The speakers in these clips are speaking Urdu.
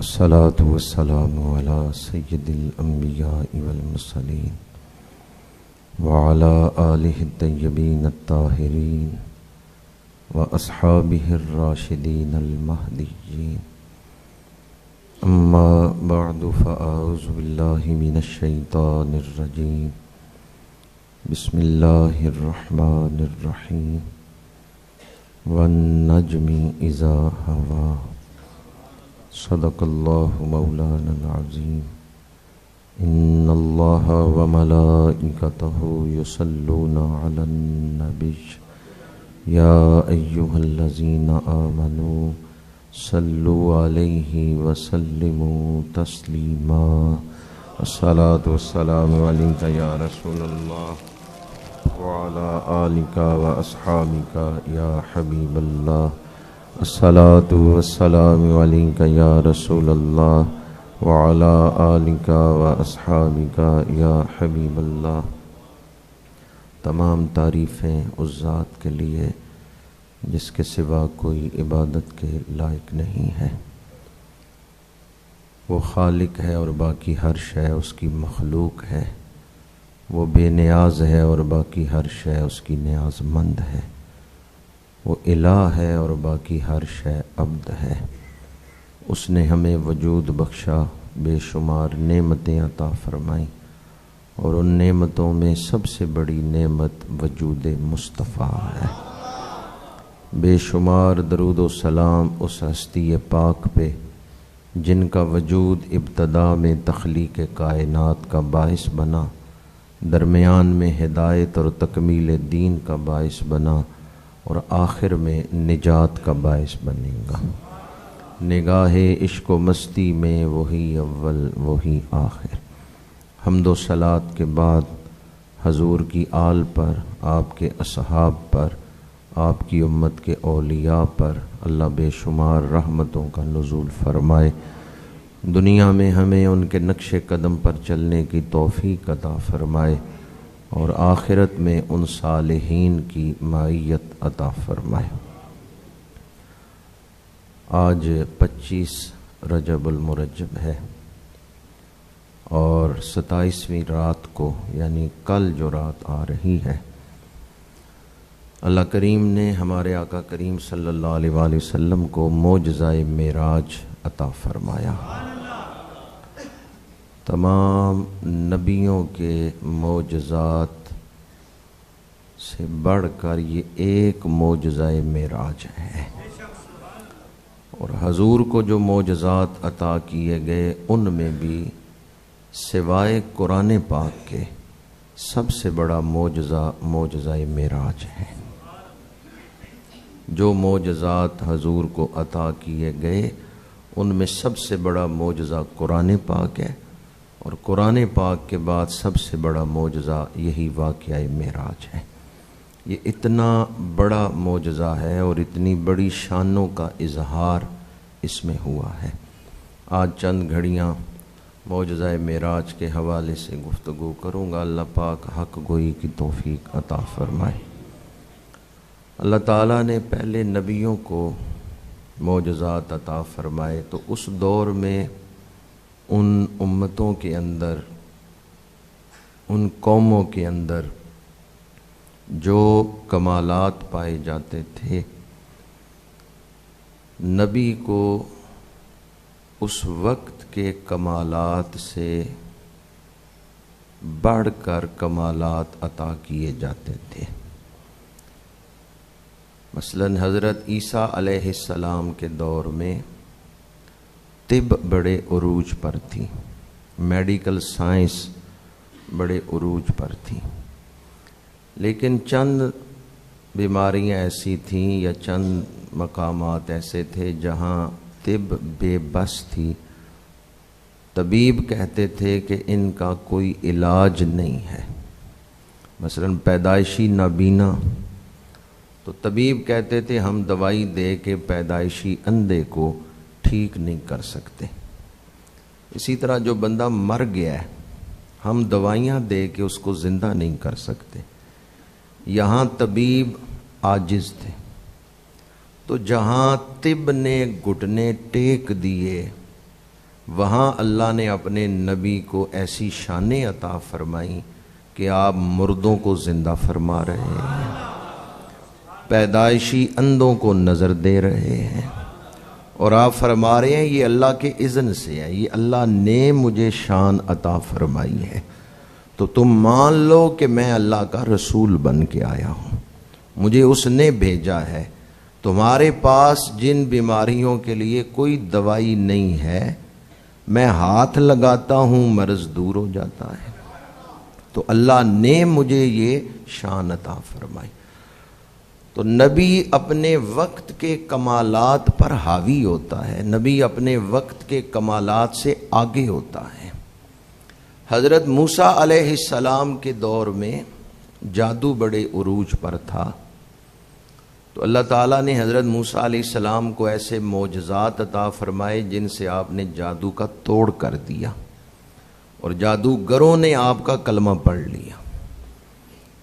الصلاة والسلام على سيد الأنبياء والمرسلين وعلى آله الطيبين الطاهرين وأصحابه الراشدين المهديين. أما بعد فأعوذ بالله من الشيطان الرجيم. بسم الله الرحمن الرحيم. والنجم إذا هوى. صدق الله مولانا العظيم. إن الله وملائكته يصلون على النبي يا أيها الذين آمنوا صلوا عليه وسلموا تسليما. الصلاة والسلام عليك يا رسول الله وعلى آلك وأصحابك يا حبيب الله. الصلاة والسلام عليك يا رسول الله وعلى آلك وأصحابك يا حبيب الله. تمام تعریفیں اس ذات کے لیے جس کے سوا کوئی عبادت کے لائق نہیں ہے. وہ خالق ہے اور باقی ہر شے اس کی مخلوق ہے. وہ بے نیاز ہے اور باقی ہر شے اس کی نیاز مند ہے. وہ الہ ہے اور باقی ہر شے عبد ہے. اس نے ہمیں وجود بخشا، بے شمار نعمتیں عطا فرمائیں، اور ان نعمتوں میں سب سے بڑی نعمت وجود مصطفیٰ ہے. بے شمار درود و سلام اس ہستی پاک پہ جن کا وجود ابتدا میں تخلیق کائنات کا باعث بنا، درمیان میں ہدایت اور تکمیل دین کا باعث بنا، اور آخر میں نجات کا باعث بنے گا. نگاہ عشق و مستی میں وہی اول وہی آخر. حمد و صلات کے بعد حضور کی آل پر، آپ کے اصحاب پر، آپ کی امت کے اولیاء پر اللہ بے شمار رحمتوں کا نزول فرمائے. دنیا میں ہمیں ان کے نقش قدم پر چلنے کی توفیق عطا فرمائے، اور آخرت میں ان صالحین کی معیت عطا فرمائے. آج 25 رجب المرجب ہے، اور 27ویں رات کو یعنی کل جو رات آ رہی ہے، اللہ کریم نے ہمارے آقا کریم صلی اللہ علیہ وآلہ وسلم کو معجزہ معراج عطا فرمایا. تمام نبیوں کے معجزات سے بڑھ کر یہ ایک معجزہ معراج ہے. اور حضور کو جو معجزات عطا کیے گئے ان میں بھی سوائے قرآن پاک کے سب سے بڑا معجزہ معراج ہے. جو معجزات حضور کو عطا کیے گئے ان میں سب سے بڑا معجزہ قرآن پاک ہے، اور قرآن پاک کے بعد سب سے بڑا معجزہ یہی واقعہ معراج ہے. یہ اتنا بڑا معجزہ ہے اور اتنی بڑی شانوں کا اظہار اس میں ہوا ہے. آج چند گھڑیاں معجزہ معراج کے حوالے سے گفتگو کروں گا. اللہ پاک حق گوئی کی توفیق عطا فرمائے. اللہ تعالیٰ نے پہلے نبیوں کو معجزات عطا فرمائے تو اس دور میں ان امتوں کے اندر، ان قوموں کے اندر جو کمالات پائے جاتے تھے، نبی کو اس وقت کے کمالات سے بڑھ کر کمالات عطا کیے جاتے تھے. مثلاً حضرت عیسیٰ علیہ السلام کے دور میں طب بڑے عروج پر تھی، میڈیکل سائنس بڑے عروج پر تھی، لیکن چند بیماریاں ایسی تھیں یا چند مقامات ایسے تھے جہاں طب بے بس تھی. طبیب کہتے تھے کہ ان کا کوئی علاج نہیں ہے. مثلاً پیدائشی نابینا، تو طبیب کہتے تھے ہم دوائی دے کے پیدائشی اندھے کو ٹھیک نہیں کر سکتے. اسی طرح جو بندہ مر گیا ہے ہم دوائیاں دے کے اس کو زندہ نہیں کر سکتے. یہاں طبیب عاجز تھے. تو جہاں طب نے گھٹنے ٹیک دیے وہاں اللہ نے اپنے نبی کو ایسی شانیں عطا فرمائی کہ آپ مردوں کو زندہ فرما رہے ہیں، پیدائشی اندھوں کو نظر دے رہے ہیں، اور آپ فرما رہے ہیں یہ اللہ کے اذن سے ہے، یہ اللہ نے مجھے شان عطا فرمائی ہے، تو تم مان لو کہ میں اللہ کا رسول بن کے آیا ہوں، مجھے اس نے بھیجا ہے۔ تمہارے پاس جن بیماریوں کے لیے کوئی دوائی نہیں ہے، میں ہاتھ لگاتا ہوں مرض دور ہو جاتا ہے، تو اللہ نے مجھے یہ شان عطا فرمائی۔ تو نبی اپنے وقت کے کمالات پر حاوی ہوتا ہے، نبی اپنے وقت کے کمالات سے آگے ہوتا ہے۔ حضرت موسیٰ علیہ السلام کے دور میں جادو بڑے عروج پر تھا، تو اللہ تعالیٰ نے حضرت موسیٰ علیہ السلام کو ایسے معجزات عطا فرمائے جن سے آپ نے جادو کا توڑ کر دیا، اور جادوگروں نے آپ کا کلمہ پڑھ لیا۔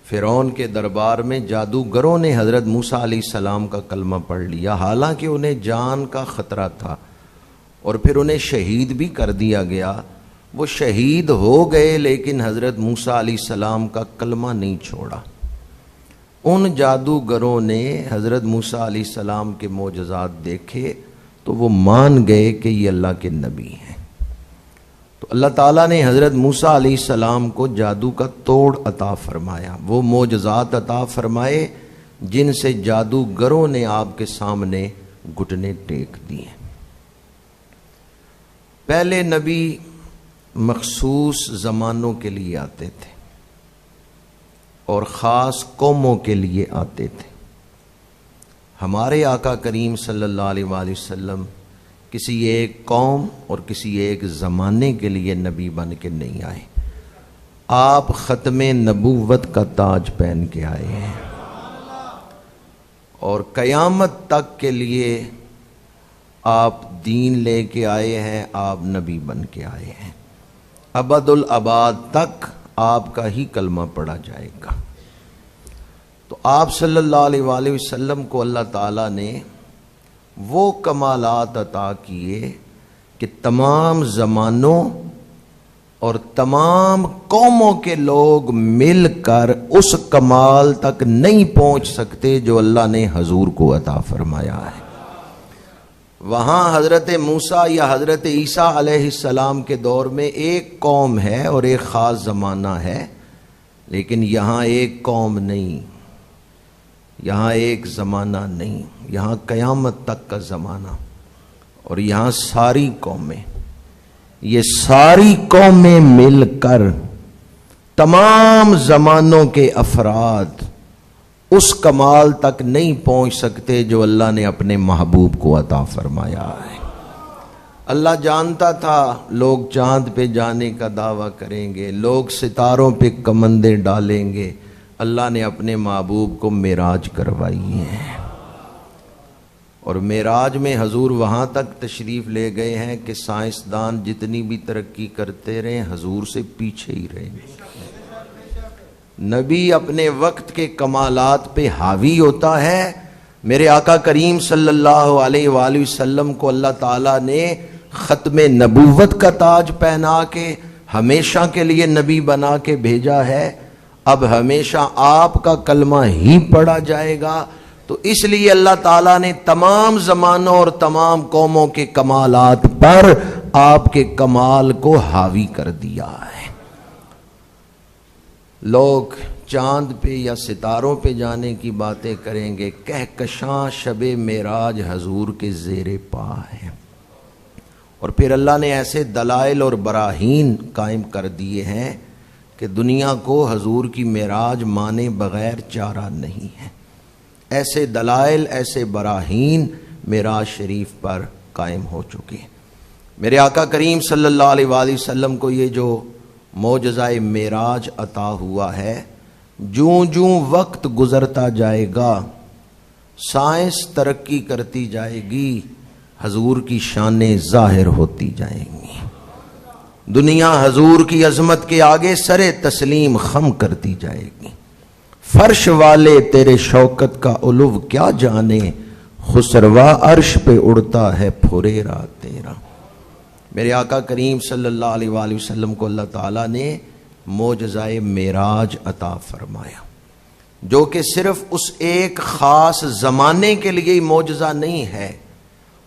فرعون کے دربار میں جادوگروں نے حضرت موسیٰ علیہ السلام کا کلمہ پڑھ لیا، حالانکہ انہیں جان کا خطرہ تھا، اور پھر انہیں شہید بھی کر دیا گیا۔ وہ شہید ہو گئے لیکن حضرت موسیٰ علیہ السلام کا کلمہ نہیں چھوڑا۔ ان جادوگروں نے حضرت موسیٰ علیہ السلام کے معجزات دیکھے تو وہ مان گئے کہ یہ اللہ کے نبی ہیں۔ تو اللہ تعالیٰ نے حضرت موسیٰ علیہ السلام کو جادو کا توڑ عطا فرمایا، وہ معجزات عطا فرمائے جن سے جادوگروں نے آپ کے سامنے گھٹنے ٹیک دیے۔ پہلے نبی مخصوص زمانوں کے لیے آتے تھے اور خاص قوموں کے لیے آتے تھے۔ ہمارے آقا کریم صلی اللہ علیہ وآلہ وسلم کسی ایک قوم اور کسی ایک زمانے کے لیے نبی بن کے نہیں آئے، آپ ختم نبوت کا تاج پہن کے آئے ہیں، اور قیامت تک کے لیے آپ دین لے کے آئے ہیں، آپ نبی بن کے آئے ہیں، ابد الاباد تک آپ کا ہی کلمہ پڑھا جائے گا۔ تو آپ صلی اللہ علیہ وآلہ وسلم کو اللہ تعالیٰ نے وہ کمالات عطا کیے کہ تمام زمانوں اور تمام قوموں کے لوگ مل کر اس کمال تک نہیں پہنچ سکتے جو اللہ نے حضور کو عطا فرمایا ہے۔ وہاں حضرت موسیٰ یا حضرت عیسیٰ علیہ السلام کے دور میں ایک قوم ہے اور ایک خاص زمانہ ہے، لیکن یہاں ایک قوم نہیں، یہاں ایک زمانہ نہیں، یہاں قیامت تک کا زمانہ، اور یہاں ساری قومیں، یہ ساری قومیں مل کر تمام زمانوں کے افراد اس کمال تک نہیں پہنچ سکتے جو اللہ نے اپنے محبوب کو عطا فرمایا ہے۔ اللہ جانتا تھا لوگ چاند پہ جانے کا دعویٰ کریں گے، لوگ ستاروں پہ کمندیں ڈالیں گے، اللہ نے اپنے محبوب کو معراج کروائی ہے، اور معراج میں حضور وہاں تک تشریف لے گئے ہیں کہ سائنسدان جتنی بھی ترقی کرتے رہے حضور سے پیچھے ہی رہے۔ نبی اپنے وقت کے کمالات پہ حاوی ہوتا ہے۔ میرے آقا کریم صلی اللہ علیہ وآلہ وسلم کو اللہ تعالیٰ نے ختم نبوت کا تاج پہنا کے ہمیشہ کے لیے نبی بنا کے بھیجا ہے۔ اب ہمیشہ آپ کا کلمہ ہی پڑھا جائے گا، تو اس لیے اللہ تعالیٰ نے تمام زمانوں اور تمام قوموں کے کمالات پر آپ کے کمال کو حاوی کر دیا ہے۔ لوگ چاند پہ یا ستاروں پہ جانے کی باتیں کریں گے، کہکشاں شب معراج حضور کے زیر پا ہے، اور پھر اللہ نے ایسے دلائل اور براہین قائم کر دیے ہیں کہ دنیا کو حضور کی معراج مانے بغیر چارہ نہیں ہے۔ ایسے دلائل، ایسے براہین معراج شریف پر قائم ہو چکے۔ میرے آقا کریم صلی اللہ علیہ وآلہ وسلم کو یہ جو معجزہ معراج عطا ہوا ہے، جوں جوں وقت گزرتا جائے گا، سائنس ترقی کرتی جائے گی، حضور کی شانیں ظاہر ہوتی جائیں گی، دنیا حضور کی عظمت کے آگے سر تسلیم خم کرتی جائے گی۔ فرش والے تیرے شوکت کا علو کیا جانے، خسروا عرش پہ اڑتا ہے پھریرا تیرا۔ میرے آقا کریم صلی اللہ علیہ وآلہ وسلم کو اللہ تعالیٰ نے معجزہ معراج عطا فرمایا، جو کہ صرف اس ایک خاص زمانے کے لیے ہی معجزہ نہیں ہے،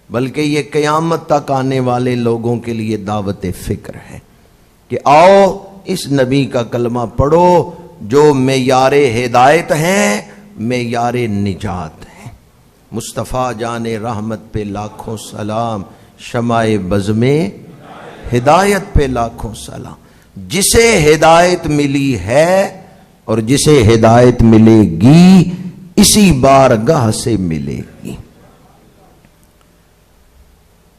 بلکہ یہ قیامت تک آنے والے لوگوں کے لیے دعوت فکر ہے کہ آؤ اس نبی کا کلمہ پڑھو جو معیار ہدایت ہیں، معیار نجات ہیں۔ مصطفیٰ جان رحمت پہ لاکھوں سلام، شمع بزم ہدایت پہ لاکھوں سلام۔ جسے ہدایت ملی ہے اور جسے ہدایت ملے گی اسی بارگاہ سے ملے گی۔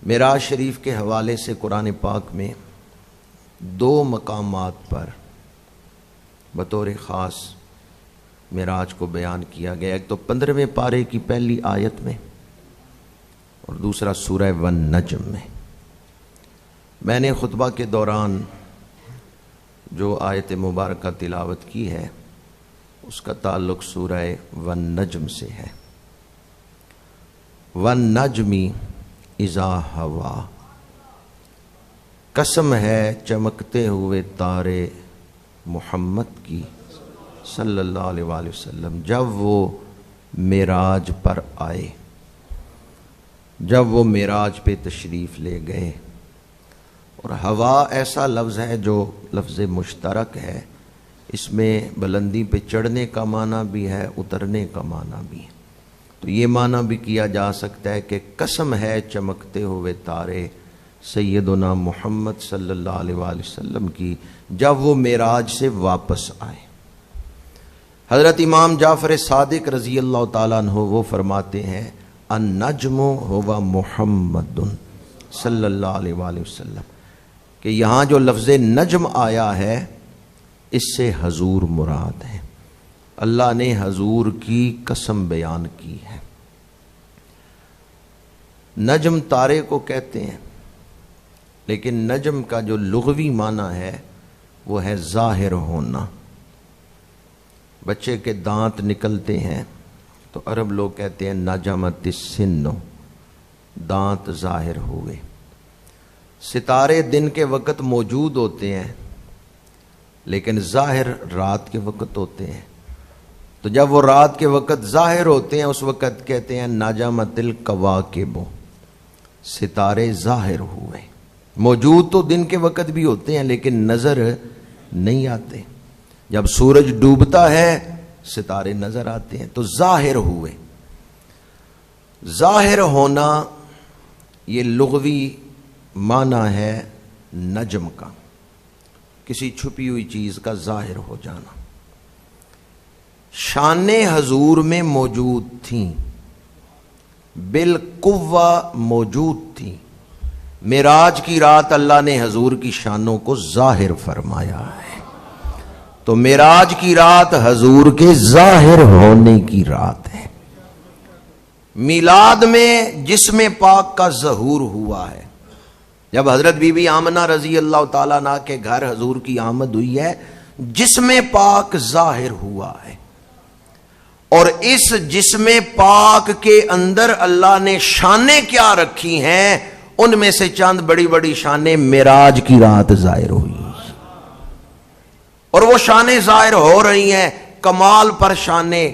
معراج شریف کے حوالے سے قرآن پاک میں 2 مقامات پر بطور خاص معراج کو بیان کیا گیا، ایک تو 15ویں پارے کی پہلی آیت میں اور دوسرا سورہ والنجم میں۔ میں نے خطبہ کے دوران جو آیت مبارکہ تلاوت کی ہے اس کا تعلق سورہ والنجم سے ہے۔ والنجم اذا ہوا، قسم ہے چمکتے ہوئے تارے محمد کی صلی اللہ علیہ وآلہ وسلم جب وہ معراج پر آئے، جب وہ معراج پہ تشریف لے گئے۔ اور ہوا ایسا لفظ ہے جو لفظ مشترک ہے، اس میں بلندی پہ چڑھنے کا معنی بھی ہے، اترنے کا معنی بھی ہے۔ تو یہ معنی بھی کیا جا سکتا ہے کہ قسم ہے چمکتے ہوئے تارے سیدنا محمد صلی اللہ علیہ وآلہ وسلم کی جب وہ معراج سے واپس آئے۔ حضرت امام جعفر صادق رضی اللہ تعالیٰ عنہ وہ فرماتے ہیں النجم ہوا محمد صلی اللہ علیہ وآلہ وسلم، کہ یہاں جو لفظ نجم آیا ہے اس سے حضور مراد ہے۔ اللہ نے حضور کی قسم بیان کی ہے۔ نجم تارے کو کہتے ہیں، لیکن نجم کا جو لغوی معنی ہے وہ ہے ظاہر ہونا۔ بچے کے دانت نکلتے ہیں تو عرب لوگ کہتے ہیں نجمت السن، دانت ظاہر ہوئے۔ ستارے دن کے وقت موجود ہوتے ہیں لیکن ظاہر رات کے وقت ہوتے ہیں، تو جب وہ رات کے وقت ظاہر ہوتے ہیں اس وقت کہتے ہیں نجمت الکواکب، ستارے ظاہر ہوئے۔ موجود تو دن کے وقت بھی ہوتے ہیں لیکن نظر نہیں آتے، جب سورج ڈوبتا ہے ستارے نظر آتے ہیں، تو ظاہر ہوئے۔ ظاہر ہونا یہ لغوی معنی ہے نجم کا، کسی چھپی ہوئی چیز کا ظاہر ہو جانا۔ شان حضور میں موجود تھیں، بالقوہ موجود تھیں۔ معراج کی رات اللہ نے حضور کی شانوں کو ظاہر فرمایا ہے، تو معراج کی رات حضور کے ظاہر ہونے کی رات ہے۔ میلاد میں جسم پاک کا ظہور ہوا ہے، جب حضرت بی بی آمنہ رضی اللہ تعالیٰ عنہ کے گھر حضور کی آمد ہوئی ہے، جسم پاک ظاہر ہوا ہے، اور اس جسم پاک کے اندر اللہ نے شانیں کیا رکھی ہیں، ان میں سے چند بڑی بڑی شانیں معراج کی رات ظاہر ہوئی، اور وہ شانیں ظاہر ہو رہی ہیں، کمال پر شانیں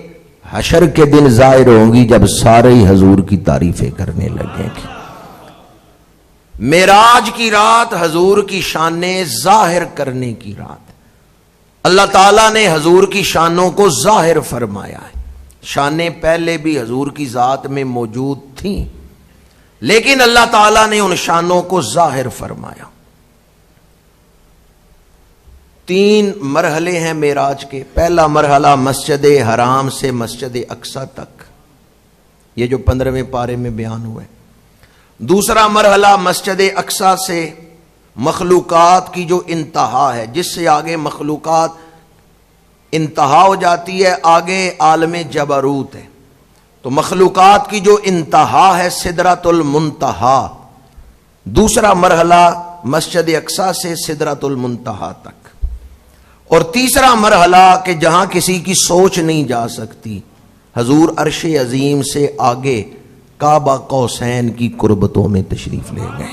حشر کے دن ظاہر ہوں گی جب سارے ہی حضور کی تعریفیں کرنے لگیں گے۔ معراج کی رات حضور کی شانیں ظاہر کرنے کی رات، اللہ تعالیٰ نے حضور کی شانوں کو ظاہر فرمایا ہے۔ شانیں پہلے بھی حضور کی ذات میں موجود تھیں، لیکن اللہ تعالیٰ نے ان شانوں کو ظاہر فرمایا۔ 3 مرحلے ہیں معراج کے۔ پہلا مرحلہ مسجد حرام سے مسجد اقصی تک، یہ جو 15ویں پارے میں بیان ہوا ہے۔ دوسرا مرحلہ مسجد اقصی سے مخلوقات کی جو انتہا ہے، جس سے آگے مخلوقات انتہا ہو جاتی ہے، آگے عالم جبروت ہے، تو مخلوقات کی جو انتہا ہے سدرۃ المنتہا۔ دوسرا مرحلہ مسجد اقصی سے سدرۃ المنتہا تک، اور تیسرا مرحلہ کہ جہاں کسی کی سوچ نہیں جا سکتی، حضور عرش عظیم سے آگے کعبہ قوسین کی قربتوں میں تشریف لے گئے۔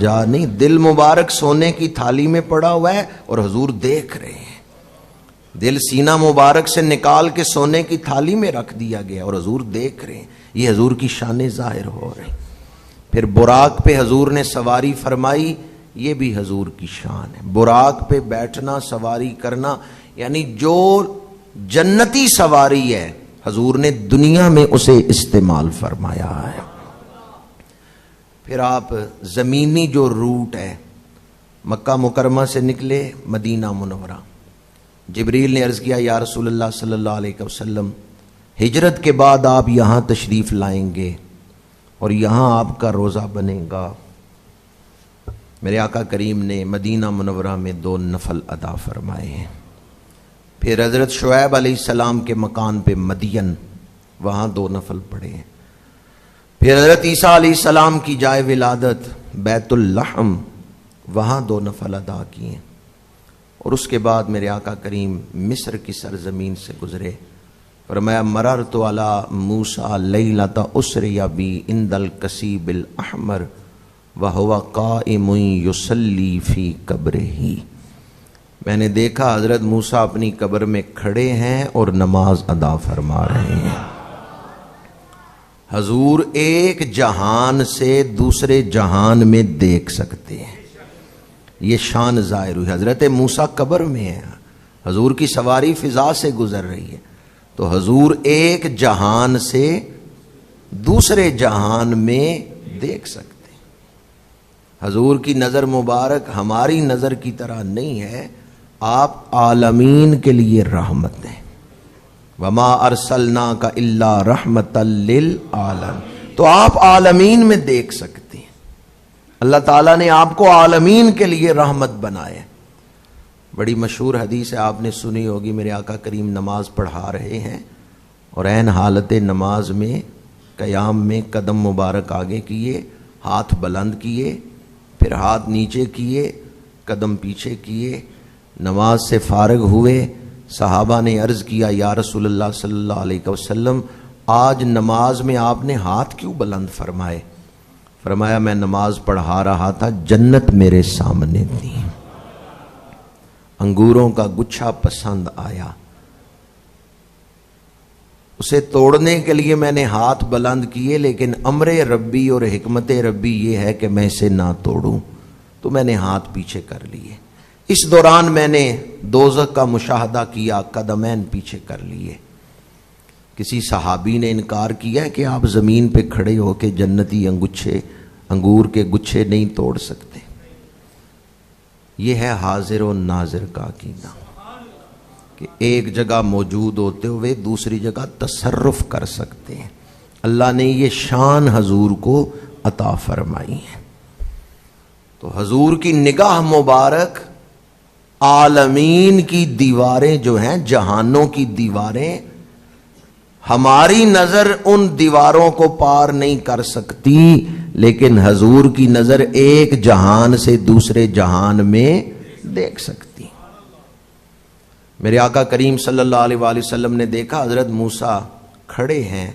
جا نہیں، دل مبارک سونے کی تھالی میں پڑا ہوا ہے اور حضور دیکھ رہے ہیں. دل سینہ مبارک سے نکال کے سونے کی تھالی میں رکھ دیا گیا اور حضور دیکھ رہے ہیں. یہ حضور کی شان ظاہر ہو رہی. پھر براق پہ حضور نے سواری فرمائی، یہ بھی حضور کی شان ہے. براق پہ بیٹھنا، سواری کرنا، یعنی جو جنتی سواری ہے حضور نے دنیا میں اسے استعمال فرمایا ہے. پھر آپ زمینی جو روٹ ہے، مکہ مکرمہ سے نکلے مدینہ منورہ. جبریل نے عرض کیا یا رسول اللہ صلی اللہ علیہ وسلم، ہجرت کے بعد آپ یہاں تشریف لائیں گے اور یہاں آپ کا روزہ بنے گا. میرے آقا کریم نے مدینہ منورہ میں 2 نفل ادا فرمائے ہیں. پھر حضرت شعیب علیہ السلام کے مکان پہ مدین، وہاں 2 نفل پڑھے ہیں. پھر حضرت عیسیٰ علیہ السلام کی جائے ولادت بیت اللحم، وہاں 2 نفل ادا کیے. اور اس کے بعد میرے آقا کریم مصر کی سرزمین سے گزرے. فرمایا مررت علی موسیٰ لیلۃ اسری بی عند الکثیب الاحمر وہو قائم یصلی فی قبرہ. میں نے دیکھا حضرت موسیٰ اپنی قبر میں کھڑے ہیں اور نماز ادا فرما رہے ہیں. حضور ایک جہان سے دوسرے جہان میں دیکھ سکتے ہیں. یہ شان ظاہر ہوئی. حضرت موسیٰ قبر میں ہے، حضور کی سواری فضا سے گزر رہی ہے، تو حضور ایک جہان سے دوسرے جہان میں دیکھ سکتے ہیں. حضور کی نظر مبارک ہماری نظر کی طرح نہیں ہے، آپ عالمین کے لیے رحمت ہیں. وما ارسلناک الا رحمت للعالمین، تو آپ عالمین میں دیکھ سکتے ہیں. اللہ تعالیٰ نے آپ کو عالمین کے لیے رحمت بنائے. بڑی مشہور حدیث ہے، آپ نے سنی ہوگی. میرے آقا کریم نماز پڑھا رہے ہیں اور عین حالت نماز میں قیام میں قدم مبارک آگے کیے، ہاتھ بلند کیے، پھر ہاتھ نیچے کیے، قدم پیچھے کیے. نماز سے فارغ ہوئے. صحابہ نے عرض کیا یا رسول اللہ صلی اللہ علیہ وسلم، آج نماز میں آپ نے ہاتھ کیوں بلند فرمائے؟ فرمایا میں نماز پڑھا رہا تھا، جنت میرے سامنے تھی، انگوروں کا گچھا پسند آیا، اسے توڑنے کے لیے میں نے ہاتھ بلند کیے، لیکن امر ربی اور حکمت ربی یہ ہے کہ میں اسے نہ توڑوں، تو میں نے ہاتھ پیچھے کر لیے. اس دوران میں نے دوزخ کا مشاہدہ کیا، قدمین پیچھے کر لیے. کسی صحابی نے انکار کیا کہ آپ زمین پہ کھڑے ہو کے جنتی انگور کے گچھے نہیں توڑ سکتے. یہ ہے حاضر و ناظر کا عقیدہ کہ ایک جگہ موجود ہوتے ہوئے دوسری جگہ تصرف کر سکتے ہیں. اللہ نے یہ شان حضور کو عطا فرمائی ہے. تو حضور کی نگاہ مبارک عالمین کی دیواریں جو ہیں، جہانوں کی دیواریں، ہماری نظر ان دیواروں کو پار نہیں کر سکتی، لیکن حضور کی نظر ایک جہان سے دوسرے جہان میں دیکھ سکتی. میرے آقا کریم صلی اللہ علیہ وآلہ وسلم نے دیکھا حضرت موسیٰ کھڑے ہیں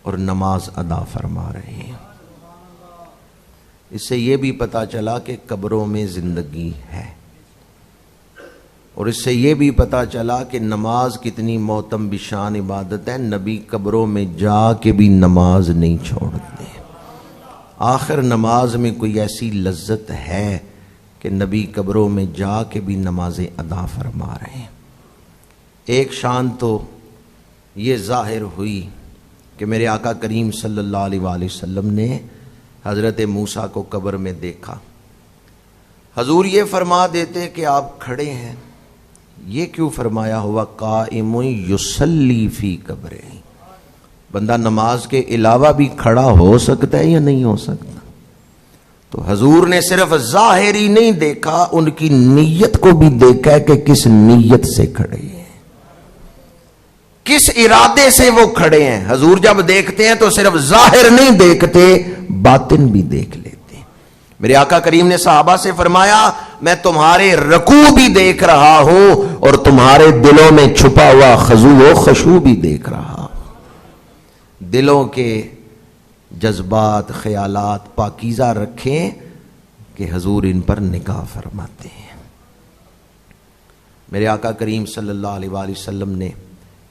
اور نماز ادا فرما رہے ہیں. اس سے یہ بھی پتا چلا کہ قبروں میں زندگی ہے، اور اس سے یہ بھی پتا چلا کہ نماز کتنی محتم بشان عبادت ہے. نبی قبروں میں جا کے بھی نماز نہیں چھوڑتے. آخر نماز میں کوئی ایسی لذت ہے کہ نبی قبروں میں جا کے بھی نمازیں ادا فرما رہے ہیں. ایک شان تو یہ ظاہر ہوئی کہ میرے آقا کریم صلی اللہ علیہ وآلہ وسلم نے حضرت موسیٰ کو قبر میں دیکھا. حضور یہ فرما دیتے کہ آپ کھڑے ہیں، یہ کیوں فرمایا ہوا قائم یصلی فی قبرہ؟ بندہ نماز کے علاوہ بھی کھڑا ہو سکتا ہے یا نہیں ہو سکتا؟ تو حضور نے صرف ظاہر ہی نہیں دیکھا، ان کی نیت کو بھی دیکھا کہ کس نیت سے کھڑے ہیں، کس ارادے سے وہ کھڑے ہیں. حضور جب دیکھتے ہیں تو صرف ظاہر نہیں دیکھتے، باطن بھی دیکھ لیتے. میرے آقا کریم نے صحابہ سے فرمایا میں تمہارے رکوع بھی دیکھ رہا ہوں اور تمہارے دلوں میں چھپا ہوا خضوع و خشوع بھی دیکھ رہا ہوں. دلوں کے جذبات، خیالات پاکیزہ رکھیں، کہ حضور ان پر نکاح فرماتے ہیں۔ میرے آقا کریم صلی اللہ علیہ وآلہ وسلم نے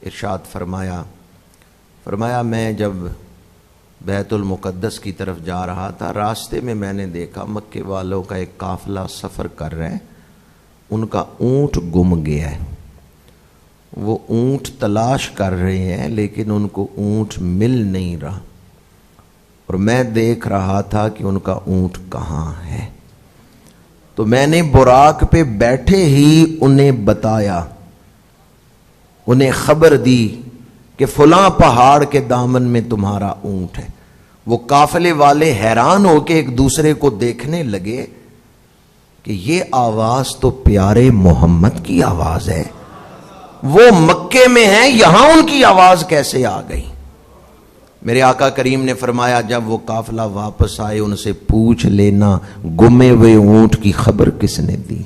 ارشاد فرمایا میں جب بیت المقدس کی طرف جا رہا تھا، راستے میں میں نے دیکھا مکے والوں کا ایک قافلہ سفر کر رہا ہے، ان کا اونٹ گم گیا ہے، وہ اونٹ تلاش کر رہے ہیں لیکن ان کو اونٹ مل نہیں رہا، اور میں دیکھ رہا تھا کہ ان کا اونٹ کہاں ہے۔ تو میں نے براق پہ بیٹھے ہی انہیں بتایا، انہیں خبر دی کہ فلاں پہاڑ کے دامن میں تمہارا اونٹ ہے۔ وہ قافلے والے حیران ہو کے ایک دوسرے کو دیکھنے لگے کہ یہ آواز تو پیارے محمد کی آواز ہے، وہ مکے میں ہیں، یہاں ان کی آواز کیسے آ گئی؟ میرے آقا کریم نے فرمایا جب وہ قافلہ واپس آئے ان سے پوچھ لینا گمے ہوئے اونٹ کی خبر کس نے دی۔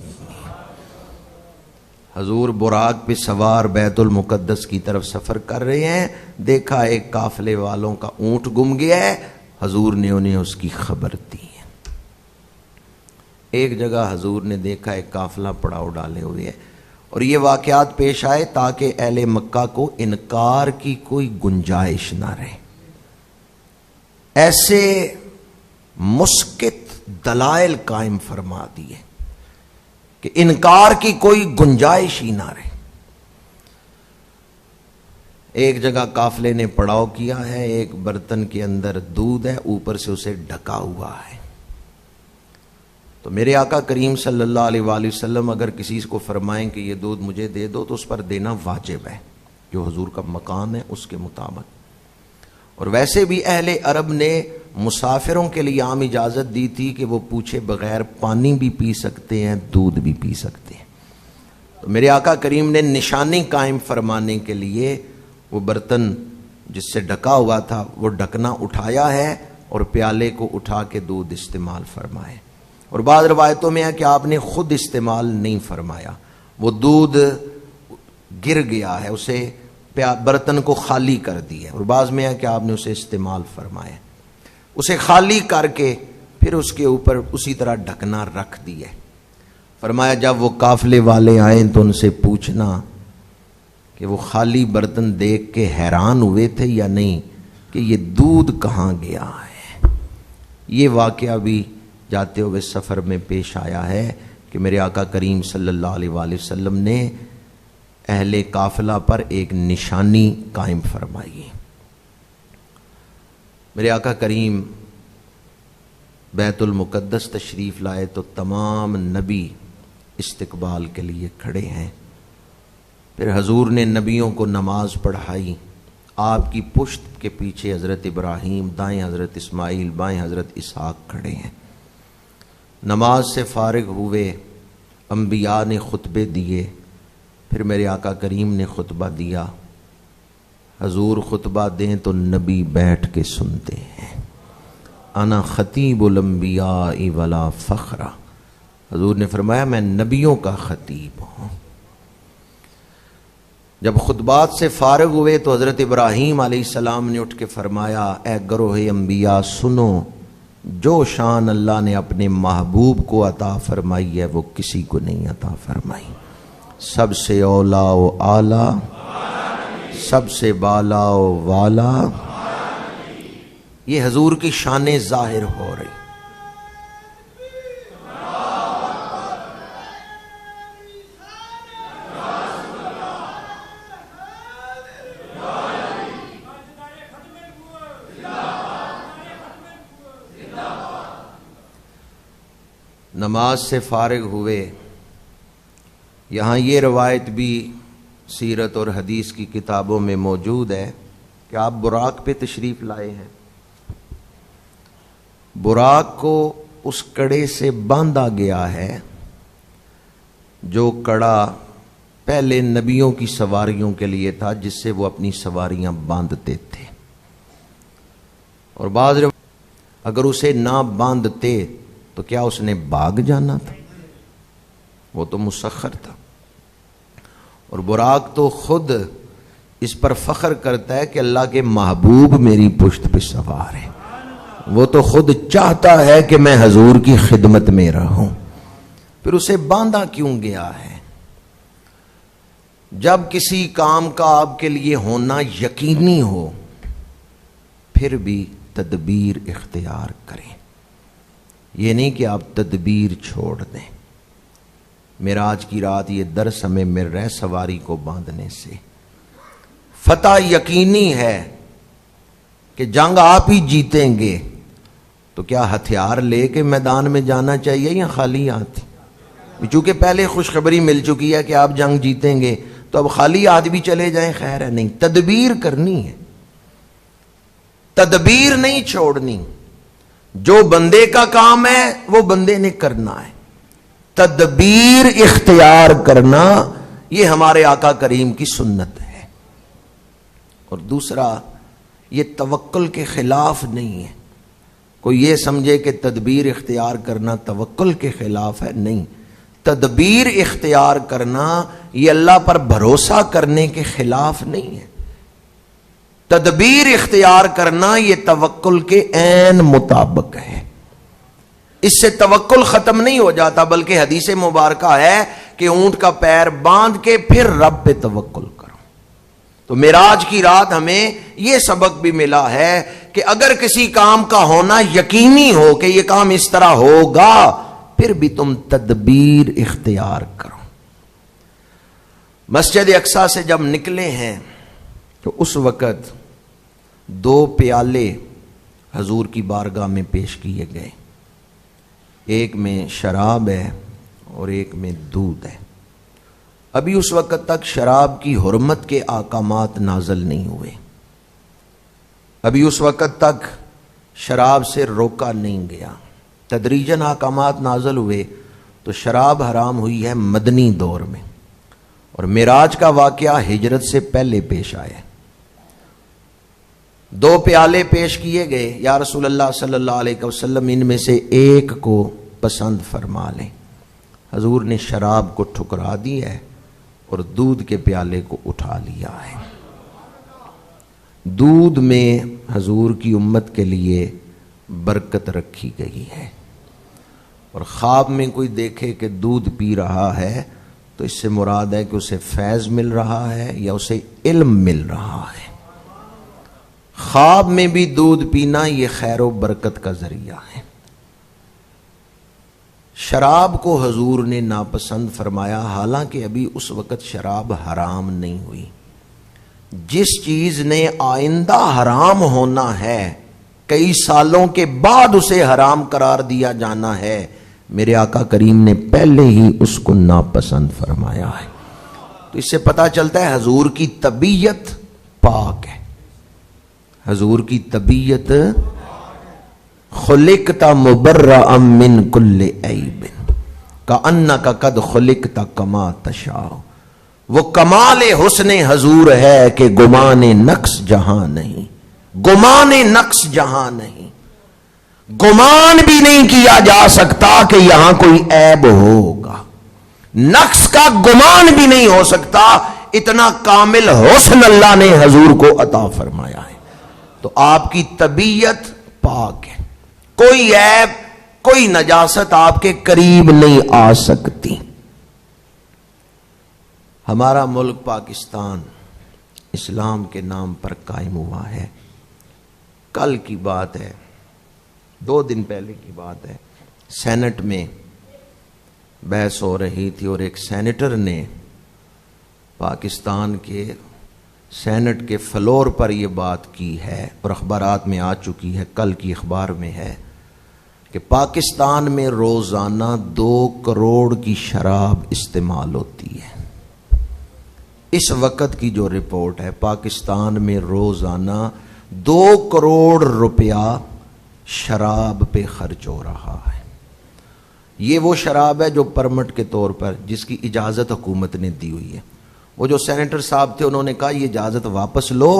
حضور براق پہ سوار بیت المقدس کی طرف سفر کر رہے ہیں، دیکھا ایک قافلے والوں کا اونٹ گم گیا ہے، حضور نے انہیں اس کی خبر دی ہے۔ ایک جگہ حضور نے دیکھا ایک قافلہ پڑاؤ ڈالے ہوئے ہے، اور یہ واقعات پیش آئے تاکہ اہل مکہ کو انکار کی کوئی گنجائش نہ رہے۔ ایسے مسکت دلائل قائم فرما دیے کہ انکار کی کوئی گنجائش ہی نہ رہے۔ ایک جگہ قافلے نے پڑاؤ کیا ہے، ایک برتن کے اندر دودھ ہے، اوپر سے اسے ڈھکا ہوا ہے۔ تو میرے آقا کریم صلی اللہ علیہ وآلہ وسلم اگر کسی کو فرمائیں کہ یہ دودھ مجھے دے دو تو اس پر دینا واجب ہے، جو حضور کا مقام ہے اس کے مطابق۔ اور ویسے بھی اہل عرب نے مسافروں کے لیے عام اجازت دی تھی کہ وہ پوچھے بغیر پانی بھی پی سکتے ہیں، دودھ بھی پی سکتے ہیں۔ تو میرے آقا کریم نے نشانی قائم فرمانے کے لیے وہ برتن جس سے ڈھکا ہوا تھا وہ ڈھکنا اٹھایا ہے اور پیالے کو اٹھا کے دودھ استعمال فرمائے۔ اور بعض روایتوں میں ہے کہ آپ نے خود استعمال نہیں فرمایا، وہ دودھ گر گیا ہے، اسے برتن کو خالی کر دیا، اور بعض میں ہے کہ آپ نے اسے استعمال فرمایا، اسے خالی کر کے پھر اس کے اوپر اسی طرح ڈھکنا رکھ دیا۔ فرمایا جب وہ قافلے والے آئیں تو ان سے پوچھنا کہ وہ خالی برتن دیکھ کے حیران ہوئے تھے یا نہیں کہ یہ دودھ کہاں گیا ہے۔ یہ واقعہ بھی جاتے ہوئے سفر میں پیش آیا ہے کہ میرے آقا کریم صلی اللہ علیہ وآلہ وسلم نے اہل قافلہ پر ایک نشانی قائم فرمائی۔ میرے آقا کریم بیت المقدس تشریف لائے تو تمام نبی استقبال کے لیے کھڑے ہیں۔ پھر حضور نے نبیوں کو نماز پڑھائی، آپ کی پشت کے پیچھے حضرت ابراہیم، دائیں حضرت اسماعیل، بائیں حضرت اسحاق کھڑے ہیں۔ نماز سے فارغ ہوئے، انبیاء نے خطبے دیے، پھر میرے آقا کریم نے خطبہ دیا۔ حضور خطبہ دیں تو نبی بیٹھ کے سنتے ہیں۔ انا خطیب الانبیاء ولا فخر، حضور نے فرمایا میں نبیوں کا خطیب ہوں۔ جب خطبات سے فارغ ہوئے تو حضرت ابراہیم علیہ السلام نے اٹھ کے فرمایا اے گروہ انبیاء سنو، جو شان اللہ نے اپنے محبوب کو عطا فرمائی ہے وہ کسی کو نہیں عطا فرمائی۔ سب سے اولا و اعلیٰ، سب سے بالا و والا، یہ حضور کی شان ظاہر ہو رہی۔ نماز سے فارغ ہوئے، یہاں یہ روایت بھی سیرت اور حدیث کی کتابوں میں موجود ہے کہ آپ براق پہ تشریف لائے ہیں۔ براق کو اس کڑے سے باندھا گیا ہے جو کڑا پہلے نبیوں کی سواریوں کے لیے تھا، جس سے وہ اپنی سواریاں باندھتے تھے، اور بعض اگر اسے نہ باندھتے تو کیا اس نے بھاگ جانا تھا؟ وہ تو مسخر تھا۔ اور براق تو خود اس پر فخر کرتا ہے کہ اللہ کے محبوب میری پشت پہ سوار ہے، وہ تو خود چاہتا ہے کہ میں حضور کی خدمت میں رہوں، پھر اسے باندھا کیوں گیا ہے؟ جب کسی کام کا آپ کے لیے ہونا یقینی ہو پھر بھی تدبیر اختیار کریں، یہ نہیں کہ آپ تدبیر چھوڑ دیں۔ معراج کی رات یہ درس ہمیں مل رہا ہے سواری کو باندھنے سے۔ فتح یقینی ہے کہ جنگ آپ ہی جیتیں گے، تو کیا ہتھیار لے کے میدان میں جانا چاہیے یا خالی ہاتھ؟ چونکہ پہلے خوشخبری مل چکی ہے کہ آپ جنگ جیتیں گے، تو اب خالی ہاتھ بھی چلے جائیں خیر ہے نہیں، تدبیر کرنی ہے، تدبیر نہیں چھوڑنی۔ جو بندے کا کام ہے وہ بندے نے کرنا ہے، تدبیر اختیار کرنا یہ ہمارے آقا کریم کی سنت ہے۔ اور دوسرا، یہ توکل کے خلاف نہیں ہے۔ کوئی یہ سمجھے کہ تدبیر اختیار کرنا توکل کے خلاف ہے، نہیں، تدبیر اختیار کرنا یہ اللہ پر بھروسہ کرنے کے خلاف نہیں ہے۔ تدبیر اختیار کرنا یہ توکل کے عین مطابق ہے۔ اس سے توکل ختم نہیں ہو جاتا، بلکہ حدیث مبارکہ ہے کہ اونٹ کا پیر باندھ کے پھر رب پہ توکل کرو۔ تو معراج کی رات ہمیں یہ سبق بھی ملا ہے کہ اگر کسی کام کا ہونا یقینی ہو کہ یہ کام اس طرح ہوگا، پھر بھی تم تدبیر اختیار کرو۔ مسجد اقصی سے جب نکلے ہیں تو اس وقت 2 پیالے حضور کی بارگاہ میں پیش کیے گئے، ایک میں شراب ہے اور ایک میں دودھ ہے۔ ابھی اس وقت تک شراب کی حرمت کے احکامات نازل نہیں ہوئے، ابھی اس وقت تک شراب سے روکا نہیں گیا۔ تدریجاً احکامات نازل ہوئے تو شراب حرام ہوئی ہے مدنی دور میں، اور معراج کا واقعہ ہجرت سے پہلے پیش آیا۔ 2 پیالے پیش کیے گئے، یا رسول اللہ صلی اللہ علیہ وسلم ان میں سے ایک کو پسند فرما لیں۔ حضور نے شراب کو ٹھکرا دیا ہے اور دودھ کے پیالے کو اٹھا لیا ہے۔ دودھ میں حضور کی امت کے لیے برکت رکھی گئی ہے، اور خواب میں کوئی دیکھے کہ دودھ پی رہا ہے تو اس سے مراد ہے کہ اسے فیض مل رہا ہے یا اسے علم مل رہا ہے۔ خواب میں بھی دودھ پینا یہ خیر و برکت کا ذریعہ ہے۔ شراب کو حضور نے ناپسند فرمایا، حالانکہ ابھی اس وقت شراب حرام نہیں ہوئی۔ جس چیز نے آئندہ حرام ہونا ہے، کئی سالوں کے بعد اسے حرام قرار دیا جانا ہے، میرے آقا کریم نے پہلے ہی اس کو ناپسند فرمایا ہے۔ تو اس سے پتہ چلتا ہے حضور کی طبیعت پاک ہے، حضور کی طبیعت خلقت مبرأ من کل عیب کأنک قد خلقت کما تشاء۔ وہ کمال حسن حضور ہے کہ گمان نقص جہاں نہیں، گمان نقص جہاں نہیں، گمان بھی نہیں کیا جا سکتا کہ یہاں کوئی عیب ہوگا، نقص کا گمان بھی نہیں ہو سکتا، اتنا کامل حسن اللہ نے حضور کو عطا فرمایا ہے۔ تو آپ کی طبیعت پاک ہے، کوئی عیب کوئی نجاست آپ کے قریب نہیں آ سکتی۔ ہمارا ملک پاکستان اسلام کے نام پر قائم ہوا ہے۔ کل کی بات ہے، 2 دن پہلے کی بات ہے، سینٹ میں بحث ہو رہی تھی اور ایک سینیٹر نے پاکستان کے سینٹ کے فلور پر یہ بات کی ہے، اور اخبارات میں آ چکی ہے، کل کی اخبار میں ہے کہ پاکستان میں روزانہ 2 کروڑ کی شراب استعمال ہوتی ہے۔ اس وقت کی جو رپورٹ ہے، پاکستان میں روزانہ 2 کروڑ روپیہ شراب پہ خرچ ہو رہا ہے۔ یہ وہ شراب ہے جو پرمٹ کے طور پر جس کی اجازت حکومت نے دی ہوئی ہے۔ وہ جو سینیٹر صاحب تھے انہوں نے کہا یہ اجازت واپس لو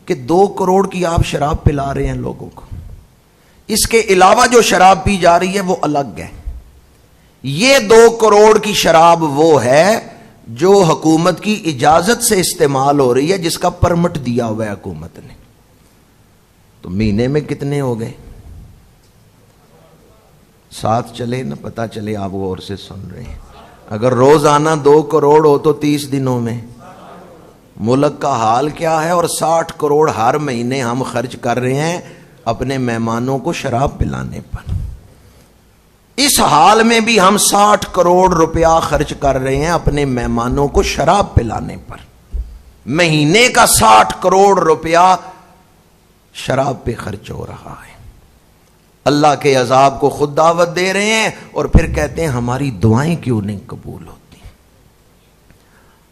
کہ 2 کروڑ کی آپ شراب پلا رہے ہیں لوگوں کو، اس کے علاوہ جو شراب پی جا رہی ہے وہ الگ ہے۔ یہ 2 کروڑ کی شراب وہ ہے جو حکومت کی اجازت سے استعمال ہو رہی ہے، جس کا پرمٹ دیا ہوا ہے حکومت نے۔ تو مہینے میں کتنے ہو گئے؟ ساتھ چلے نہ پتہ چلے آپ غور سے سن رہے ہیں. اگر روزانہ 2 کروڑ ہو تو 30 دنوں میں ملک کا حال کیا ہے. اور 60 کروڑ ہر مہینے ہم خرچ کر رہے ہیں اپنے مہمانوں کو شراب پلانے پر. اس حال میں بھی ہم 60 کروڑ روپیہ خرچ کر رہے ہیں اپنے مہمانوں کو شراب پلانے پر. مہینے کا 60 کروڑ روپیہ شراب پہ خرچ ہو رہا ہے. اللہ کے عذاب کو خود دعوت دے رہے ہیں اور پھر کہتے ہیں ہماری دعائیں کیوں نہیں قبول ہوتی.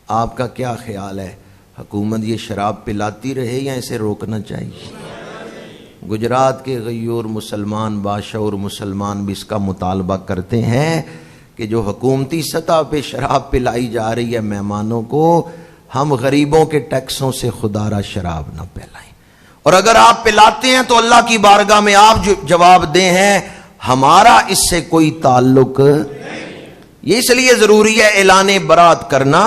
آپ کا کیا خیال ہے, حکومت یہ شراب پلاتی رہے یا اسے روکنا چاہیے؟ گجرات کے غیور مسلمان بادشاہ اور مسلمان بھی اس کا مطالبہ کرتے ہیں کہ جو حکومتی سطح پہ شراب پلائی جا رہی ہے مہمانوں کو, ہم غریبوں کے ٹیکسوں سے خدا را شراب نہ پلائیں. اور اگر آپ پلاتے ہیں تو اللہ کی بارگاہ میں آپ جو جواب دیں ہیں ہمارا اس سے کوئی تعلق. یہ اس لیے ضروری ہے اعلان برات کرنا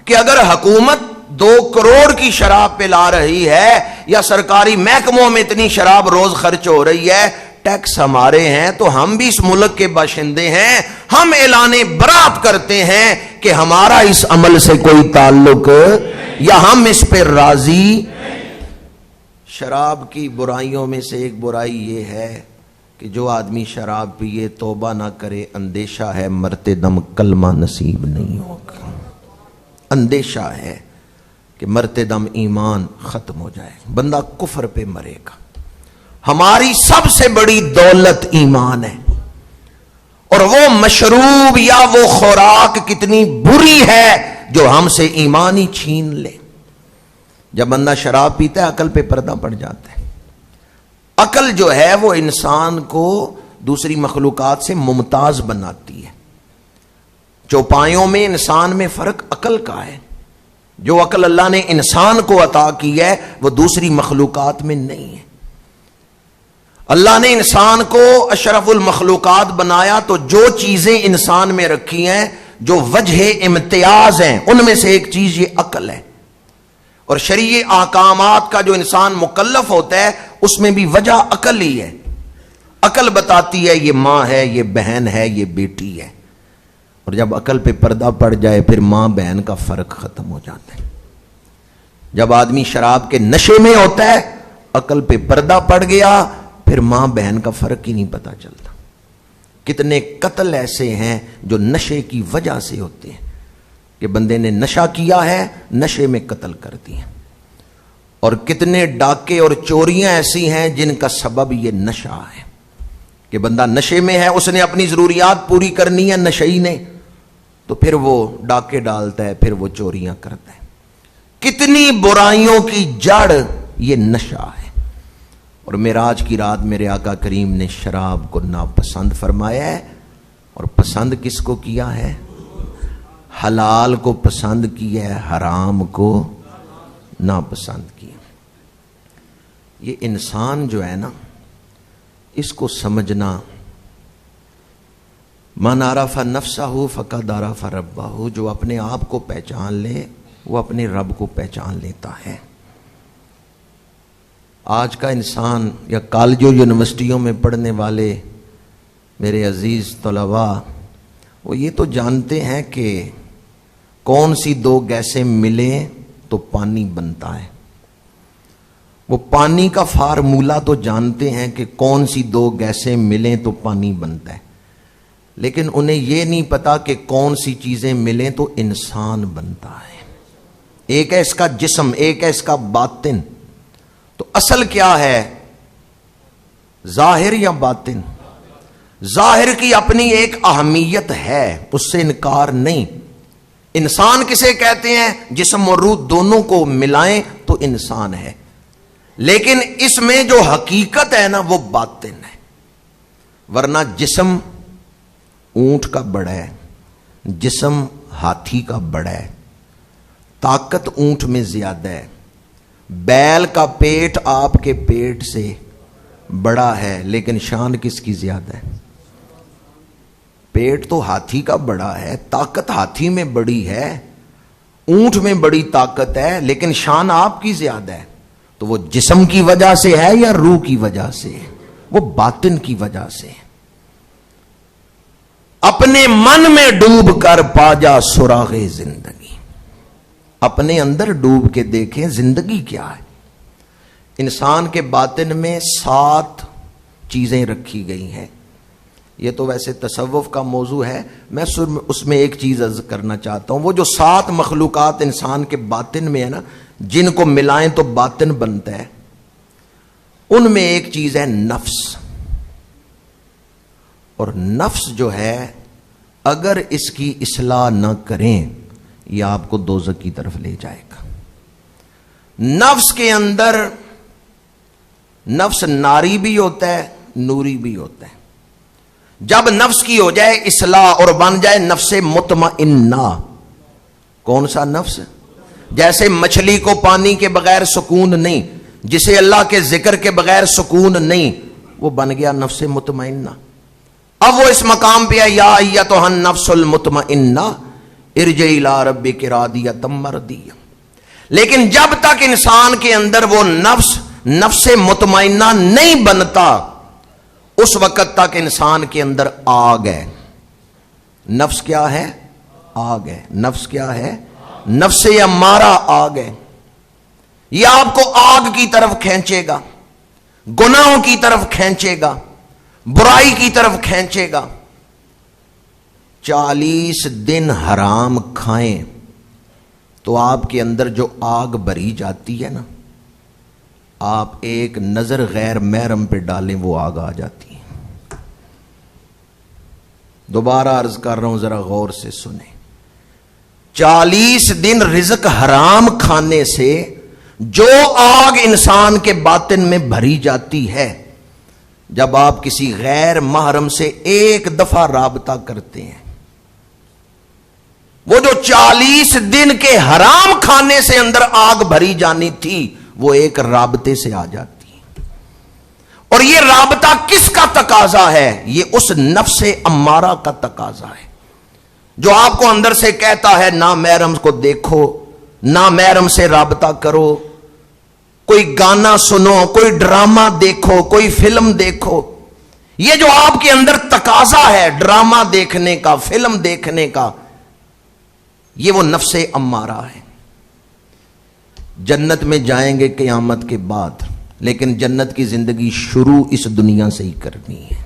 کہ اگر حکومت 2 کروڑ کی شراب پلا رہی ہے یا سرکاری محکموں میں اتنی شراب روز خرچ ہو رہی ہے, ٹیکس ہمارے ہیں تو ہم بھی اس ملک کے باشندے ہیں, ہم اعلان برات کرتے ہیں کہ ہمارا اس عمل سے کوئی تعلق یا ہم اس پہ راضی. شراب کی برائیوں میں سے ایک برائی یہ ہے کہ جو آدمی شراب پیے توبہ نہ کرے, اندیشہ ہے مرتے دم کلمہ نصیب نہیں ہوگا. اندیشہ ہے کہ مرتے دم ایمان ختم ہو جائے, بندہ کفر پہ مرے گا. ہماری سب سے بڑی دولت ایمان ہے, اور وہ مشروب یا وہ خوراک کتنی بری ہے جو ہم سے ایمان ہی چھین لے. جب بندہ شراب پیتا ہے عقل پہ پردہ پڑ جاتا ہے. عقل جو ہے وہ انسان کو دوسری مخلوقات سے ممتاز بناتی ہے. چوپایوں میں انسان میں فرق عقل کا ہے. جو عقل اللہ نے انسان کو عطا کی ہے وہ دوسری مخلوقات میں نہیں ہے. اللہ نے انسان کو اشرف المخلوقات بنایا تو جو چیزیں انسان میں رکھی ہیں جو وجہ امتیاز ہیں ان میں سے ایک چیز یہ عقل ہے. اور شرعی احکامات کا جو انسان مکلف ہوتا ہے اس میں بھی وجہ عقل ہی ہے. عقل بتاتی ہے یہ ماں ہے, یہ بہن ہے, یہ بیٹی ہے. اور جب عقل پہ پردہ پڑ جائے پھر ماں بہن کا فرق ختم ہو جاتا ہے. جب آدمی شراب کے نشے میں ہوتا ہے عقل پہ پردہ پڑ گیا پھر ماں بہن کا فرق ہی نہیں پتہ چلتا. کتنے قتل ایسے ہیں جو نشے کی وجہ سے ہوتے ہیں کہ بندے نے نشہ کیا ہے, نشے میں قتل کر دیے. اور کتنے ڈاکے اور چوریاں ایسی ہیں جن کا سبب یہ نشہ ہے کہ بندہ نشے میں ہے, اس نے اپنی ضروریات پوری کرنی ہے نشئی نے, تو پھر وہ ڈاکے ڈالتا ہے, پھر وہ چوریاں کرتا ہے. کتنی برائیوں کی جڑ یہ نشہ ہے. اور معراج کی رات میرے آقا کریم نے شراب کو ناپسند فرمایا ہے. اور پسند کس کو کیا ہے؟ حلال کو پسند کیا ہے, حرام کو ناپسند کیا. یہ انسان جو ہے نا اس کو سمجھنا, من عرف نفسہ فقد عرف ربہ, جو اپنے آپ کو پہچان لے وہ اپنے رب کو پہچان لیتا ہے. آج کا انسان یا کالجوں یونیورسٹیوں میں پڑھنے والے میرے عزیز طلباء وہ یہ تو جانتے ہیں کہ کون سی 2 گیسیں ملیں تو پانی بنتا ہے. وہ پانی کا فارمولہ تو جانتے ہیں کہ کون سی 2 گیسیں ملیں تو پانی بنتا ہے, لیکن انہیں یہ نہیں پتا کہ کون سی چیزیں ملیں تو انسان بنتا ہے. ایک ہے اس کا جسم, ایک ہے اس کا باطن. تو اصل کیا ہے, ظاہر یا باطن؟ ظاہر کی اپنی ایک اہمیت ہے, اس سے انکار نہیں. انسان کسے کہتے ہیں؟ جسم اور روح دونوں کو ملائیں تو انسان ہے. لیکن اس میں جو حقیقت ہے نا وہ باطن ہے. ورنہ جسم اونٹ کا بڑا ہے, جسم ہاتھی کا بڑا ہے, طاقت اونٹ میں زیادہ ہے. بیل کا پیٹ آپ کے پیٹ سے بڑا ہے لیکن شان کس کی زیادہ ہے؟ پیٹ تو ہاتھی کا بڑا ہے, طاقت ہاتھی میں بڑی ہے, اونٹ میں بڑی طاقت ہے, لیکن شان آپ کی زیادہ ہے. تو وہ جسم کی وجہ سے ہے یا روح کی وجہ سے؟ وہ باطن کی وجہ سے. اپنے من میں ڈوب کر پا جا سراغ زندگی. اپنے اندر ڈوب کے دیکھیں زندگی کیا ہے. انسان کے باطن میں 7 چیزیں رکھی گئی ہیں. یہ تو ویسے تصوف کا موضوع ہے، میں اس میں ایک چیز عرض کرنا چاہتا ہوں. وہ جو 7 مخلوقات انسان کے باطن میں ہے نا، جن کو ملائیں تو باطن بنتا ہے، ان میں ایک چیز ہے نفس. اور نفس جو ہے اگر اس کی اصلاح نہ کریں یہ آپ کو دوزخ کی طرف لے جائے گا. نفس کے اندر نفس ناری بھی ہوتا ہے، نوری بھی ہوتا ہے. جب نفس کی ہو جائے اصلاح اور بن جائے نفس مطمئنہ. کون سا نفس؟ جیسے مچھلی کو پانی کے بغیر سکون نہیں، جسے اللہ کے ذکر کے بغیر سکون نہیں، وہ بن گیا نفس مطمئنہ. اب وہ اس مقام پہ ہے یا ایتھا النفس المطمئنہ ارجعی الی ربک راضیۃ مرضیہ. لیکن جب تک انسان کے اندر وہ نفس مطمئنہ نہیں بنتا، اس وقت تک انسان کے اندر آگ ہے. نفس کیا ہے؟ آگ ہے. نفس کیا ہے؟ نفس امارہ آگ ہے. یہ آپ کو آگ کی طرف کھینچے گا، گناہوں کی طرف کھینچے گا، برائی کی طرف کھینچے گا. 40 دن حرام کھائیں تو آپ کے اندر جو آگ بھری جاتی ہے نا، آپ ایک نظر غیر محرم پہ ڈالیں وہ آگ آ جاتی ہے. دوبارہ عرض کر رہا ہوں، ذرا غور سے سنیں. 40 دن رزق حرام کھانے سے جو آگ انسان کے باطن میں بھری جاتی ہے، جب آپ کسی غیر محرم سے ایک دفعہ رابطہ کرتے ہیں، وہ جو 40 دن کے حرام کھانے سے اندر آگ بھری جانی تھی وہ ایک رابطے سے آ جاتی ہے. اور یہ رابطہ کس کا تقاضا ہے؟ یہ اس نفس امارہ کا تقاضا ہے جو آپ کو اندر سے کہتا ہے نا محرم کو دیکھو، نا محرم سے رابطہ کرو، کوئی گانا سنو، کوئی ڈرامہ دیکھو، کوئی فلم دیکھو. یہ جو آپ کے اندر تقاضا ہے ڈرامہ دیکھنے کا، فلم دیکھنے کا، یہ وہ نفس امارہ ہے. جنت میں جائیں گے قیامت کے بعد، لیکن جنت کی زندگی شروع اس دنیا سے ہی کرنی ہے.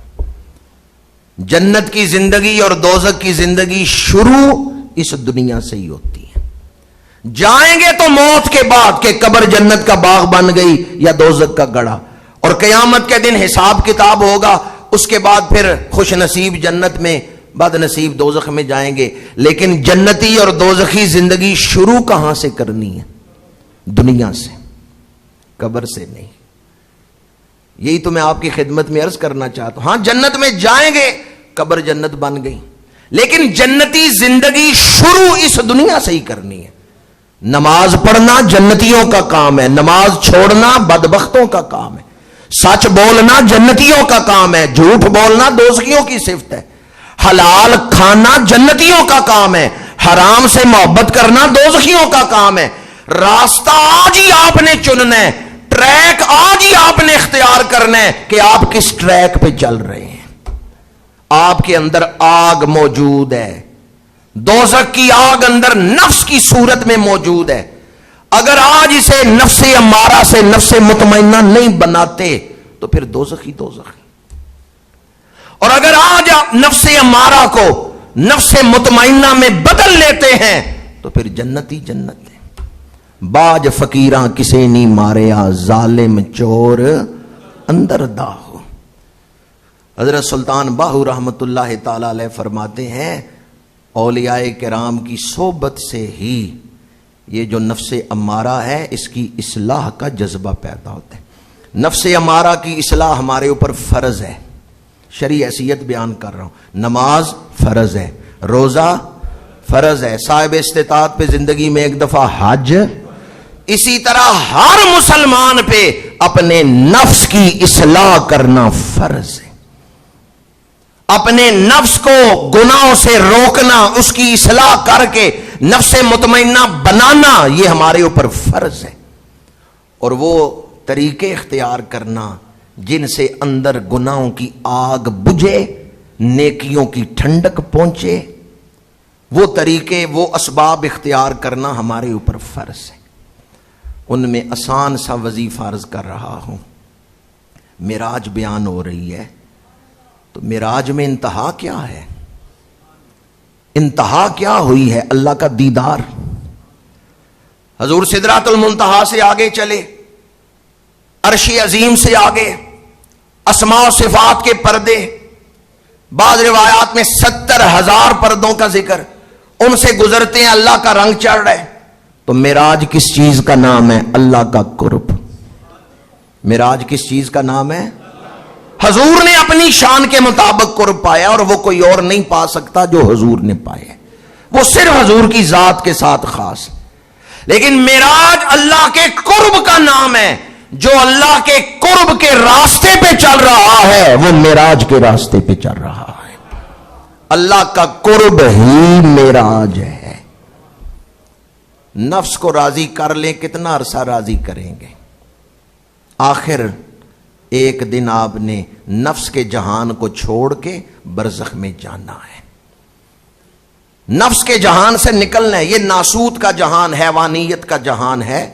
جنت کی زندگی اور دوزخ کی زندگی شروع اس دنیا سے ہی ہوتی ہے. جائیں گے تو موت کے بعد کہ قبر جنت کا باغ بن گئی یا دوزخ کا گڑھا، اور قیامت کے دن حساب کتاب ہوگا. اس کے بعد پھر خوش نصیب جنت میں، بد نصیب دوزخ میں جائیں گے. لیکن جنتی اور دوزخی زندگی شروع کہاں سے کرنی ہے؟ دنیا سے، قبر سے نہیں. یہی تو میں آپ کی خدمت میں عرض کرنا چاہتا ہوں. ہاں جنت میں جائیں گے، قبر جنت بن گئی، لیکن جنتی زندگی شروع اس دنیا سے ہی کرنی ہے. نماز پڑھنا جنتیوں کا کام ہے، نماز چھوڑنا بدبختوں کا کام ہے. سچ بولنا جنتیوں کا کام ہے، جھوٹ بولنا دوزخیوں کی صفت ہے. حلال کھانا جنتیوں کا کام ہے، حرام سے محبت کرنا دوزخیوں کا کام ہے. راستہ آج ہی آپ نے چننا ہے، ٹریک آج ہی آپ نے اختیار کرنا ہے کہ آپ کس ٹریک پہ چل رہے ہیں. آپ کے اندر آگ موجود ہے، دوزخ کی آگ اندر نفس کی صورت میں موجود ہے. اگر آج اسے نفس امارہ سے نفس مطمئنہ نہیں بناتے تو پھر دوزخ ہی دوزخ. اور اگر آج آپ نفس امارہ کو نفس مطمئنہ میں بدل لیتے ہیں تو پھر جنت ہی جنت ہے. باج فقیراں کسے نہیں ماریا، ظالم چور اندر داہو. حضرت سلطان باہو رحمت اللہ تعالی علیہ فرماتے ہیں اولیاء کرام کی صحبت سے ہی یہ جو نفس امارہ ہے اس کی اصلاح کا جذبہ پیدا ہوتا ہے. نفس امارہ کی اصلاح ہمارے اوپر فرض ہے. شرعی حیثیت بیان کر رہا ہوں. نماز فرض ہے، روزہ فرض ہے، صاحب استطاعت پہ زندگی میں ایک دفعہ حج. اسی طرح ہر مسلمان پہ اپنے نفس کی اصلاح کرنا فرض ہے. اپنے نفس کو گناہوں سے روکنا، اس کی اصلاح کر کے نفس مطمئنہ بنانا، یہ ہمارے اوپر فرض ہے. اور وہ طریقے اختیار کرنا جن سے اندر گناہوں کی آگ بجھے، نیکیوں کی ٹھنڈک پہنچے، وہ طریقے، وہ اسباب اختیار کرنا ہمارے اوپر فرض ہے۔ ان میں آسان سا وظیفہ عرض کر رہا ہوں۔ معراج بیان ہو رہی ہے، تو معراج میں انتہا کیا ہے؟ انتہا کیا ہوئی ہے؟ اللہ کا دیدار۔ حضور سدرۃ المنتہا سے آگے چلے، عرش عظیم سے آگے، اسماء و صفات کے پردے، بعض روایات میں 70,000 پردوں کا ذکر، ان سے گزرتے ہیں، اللہ کا رنگ چڑھ رہا ہے۔ تو معراج کس چیز کا نام ہے؟ اللہ کا قرب۔ معراج کس چیز کا نام ہے؟ حضور نے اپنی شان کے مطابق قرب پایا، اور وہ کوئی اور نہیں پا سکتا جو حضور نے پائے، وہ صرف حضور کی ذات کے ساتھ خاص۔ لیکن معراج اللہ کے قرب کا نام ہے۔ جو اللہ کے قرب کے راستے پہ چل رہا ہے وہ معراج کے راستے پہ چل رہا ہے۔ اللہ کا قرب ہی معراج ہے۔ نفس کو راضی کر لیں، کتنا عرصہ راضی کریں گے؟ آخر ایک دن آپ نے نفس کے جہان کو چھوڑ کے برزخ میں جانا ہے، نفس کے جہان سے نکلنا ہے۔ یہ ناسوت کا جہان، حیوانیت کا جہان ہے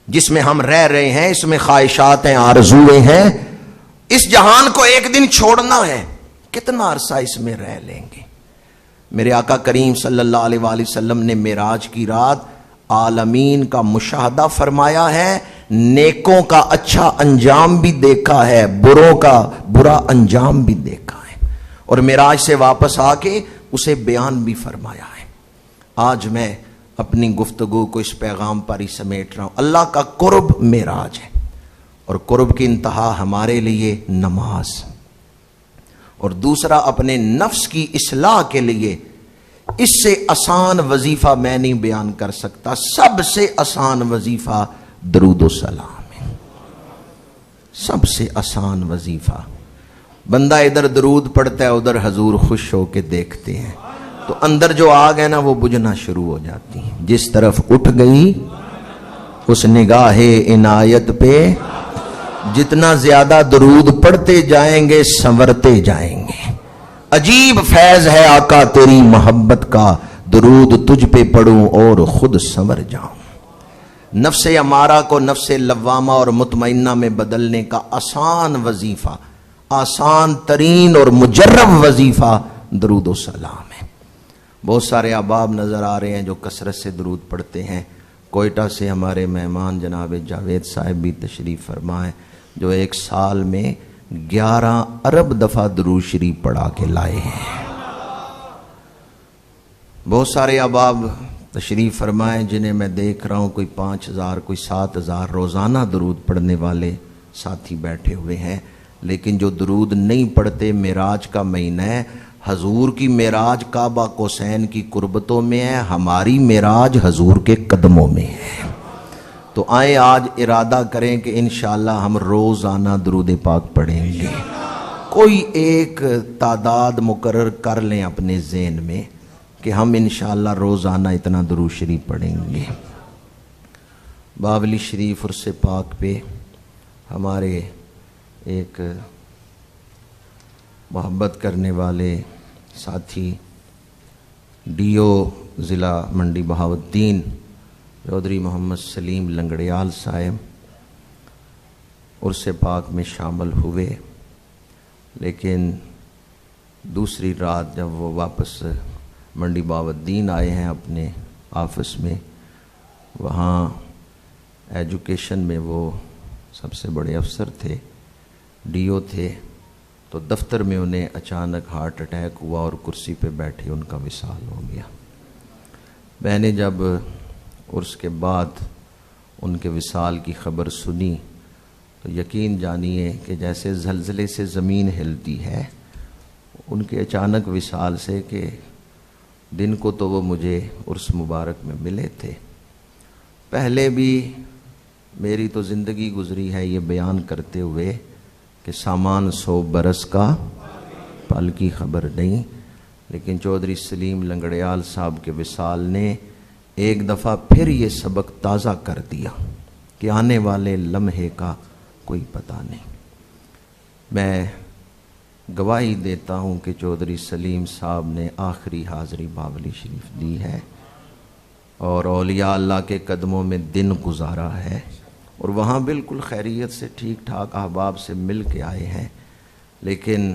جس میں ہم رہ رہے ہیں، اس میں خواہشات ہیں، آرزویں ہیں۔ اس جہان کو ایک دن چھوڑنا ہے، کتنا عرصہ اس میں رہ لیں گے؟ میرے آقا کریم صلی اللہ علیہ وآلہ وسلم نے معراج کی رات عالمین کا مشاہدہ فرمایا ہے، نیکوں کا اچھا انجام بھی دیکھا ہے، بروں کا برا انجام بھی دیکھا ہے، اور معراج سے واپس آ کے اسے بیان بھی فرمایا ہے۔ آج میں اپنی گفتگو کو اس پیغام پر ہی سمیٹ رہا ہوں۔ اللہ کا قرب معراج ہے، اور قرب کی انتہا ہمارے لیے نماز، اور دوسرا اپنے نفس کی اصلاح کے لیے اس سے آسان وظیفہ میں نہیں بیان کر سکتا۔ سب سے آسان وظیفہ درود و سلام ہے، سب سے آسان وظیفہ۔ بندہ ادھر درود پڑھتا ہے، ادھر حضور خوش ہو کے دیکھتے ہیں، تو اندر جو آگ ہے نا وہ بجھنا شروع ہو جاتی ہے۔ جس طرف اٹھ گئی اس نگاہ عنایت پہ، جتنا زیادہ درود پڑھتے جائیں گے سنورتے جائیں گے۔ عجیب فیض ہے آقا تیری محبت کا، درود تجھ پہ پڑھوں اور خود سنور جاؤں۔ نفس امارہ کو نفس لوامہ اور مطمئنہ میں بدلنے کا آسان وظیفہ، آسان ترین اور مجرب وظیفہ درود و سلام ہے۔ بہت سارے احباب نظر آ رہے ہیں جو کثرت سے درود پڑھتے ہیں۔ کوئٹہ سے ہمارے مہمان جناب جاوید صاحب بھی تشریف فرمائے، جو ایک سال میں 11 ارب دفعہ درود شریف پڑھا کے لائے ہیں۔ بہت سارے احباب تشریف فرمائے جنہیں میں دیکھ رہا ہوں، کوئی 5,000 کوئی 7,000 روزانہ درود پڑھنے والے ساتھی بیٹھے ہوئے ہیں۔ لیکن جو درود نہیں پڑھتے، معراج کا مہینہ ہے، حضور کی معراج کعبہ قوسین کی قربتوں میں ہے، ہماری معراج حضور کے قدموں میں ہے۔ تو آئیں آج ارادہ کریں کہ انشاءاللہ ہم روزانہ درود پاک پڑھیں گے۔ کوئی ایک تعداد مقرر کر لیں اپنے ذہن میں کہ ہم انشاءاللہ روزانہ اتنا درود شریف پڑھیں گے۔ بابلی شریف عرس پاک پہ ہمارے ایک محبت کرنے والے ساتھی ڈیو ضلع منڈی بہاؤالدین چودھری محمد سلیم لنگڑیال صاحب عرس پاک میں شامل ہوئے، لیکن دوسری رات جب وہ واپس منڈی بہاؤالدین آئے ہیں اپنے آفس میں، وہاں ایجوکیشن میں وہ سب سے بڑے افسر تھے، ڈیو تھے، تو دفتر میں انہیں اچانک ہارٹ اٹیک ہوا اور کرسی پہ بیٹھے ان کا وصال ہو گیا۔ میں نے جب عرس کے بعد ان کے وصال کی خبر سنی تو یقین جانیے کہ جیسے زلزلے سے زمین ہلتی ہے، ان کے اچانک وصال سے کہ دن کو تو وہ مجھے عرس مبارک میں ملے تھے۔ پہلے بھی میری تو زندگی گزری ہے یہ بیان کرتے ہوئے کہ سامان 100 برس کا پل کی خبر نہیں، لیکن چودھری سلیم لنگڑیال صاحب کے وصال نے ایک دفعہ پھر یہ سبق تازہ کر دیا کہ آنے والے لمحے کا کوئی پتہ نہیں۔ میں گواہی دیتا ہوں کہ چودھری سلیم صاحب نے آخری حاضری باولی شریف دی ہے اور اولیاء اللہ کے قدموں میں دن گزارا ہے، اور وہاں بالکل خیریت سے ٹھیک ٹھاک احباب سے مل کے آئے ہیں، لیکن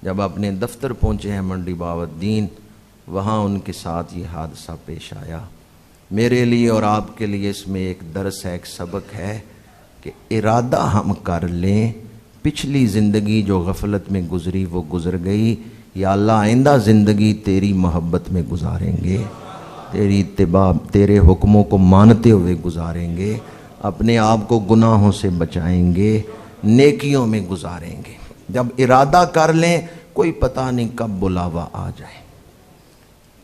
جب اپنے دفتر پہنچے ہیں منڈی بہاؤالدین، وہاں ان کے ساتھ یہ حادثہ پیش آیا۔ میرے لیے اور آپ کے لیے اس میں ایک درس ہے، ایک سبق ہے کہ ارادہ ہم کر لیں، پچھلی زندگی جو غفلت میں گزری وہ گزر گئی، یا اللہ آئندہ زندگی تیری محبت میں گزاریں گے، تیری اتباع، تیرے حکموں کو مانتے ہوئے گزاریں گے، اپنے آپ کو گناہوں سے بچائیں گے، نیکیوں میں گزاریں گے۔ جب ارادہ کر لیں کوئی پتہ نہیں کب بلاوا آ جائے۔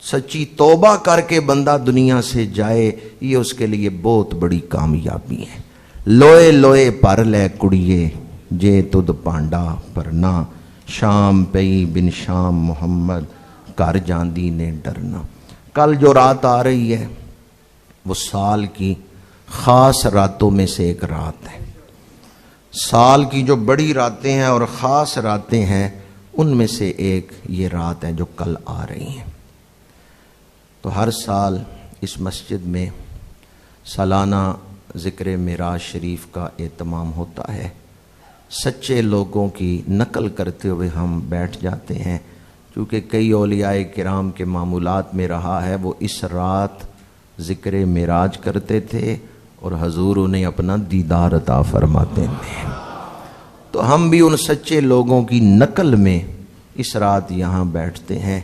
سچی توبہ کر کے بندہ دنیا سے جائے، یہ اس کے لیے بہت بڑی کامیابی ہے۔ لوئے لوئے پر لے کڑیے جے تد پانڈا پرنا، شام پئی بن شام محمد کر جاندی نے ڈرنا۔ کل جو رات آ رہی ہے وہ سال کی خاص راتوں میں سے ایک رات ہے۔ سال کی جو بڑی راتیں ہیں اور خاص راتیں ہیں ان میں سے ایک یہ رات ہے جو کل آ رہی ہیں۔ تو ہر سال اس مسجد میں سالانہ ذکر معراج شریف کا اہتمام ہوتا ہے۔ سچے لوگوں کی نقل کرتے ہوئے ہم بیٹھ جاتے ہیں، چونکہ کئی اولیاء کرام کے معمولات میں رہا ہے وہ اس رات ذکر معراج کرتے تھے اور حضور انہیں اپنا دیدار عطا فرماتے تھے۔ تو ہم بھی ان سچے لوگوں کی نقل میں اس رات یہاں بیٹھتے ہیں۔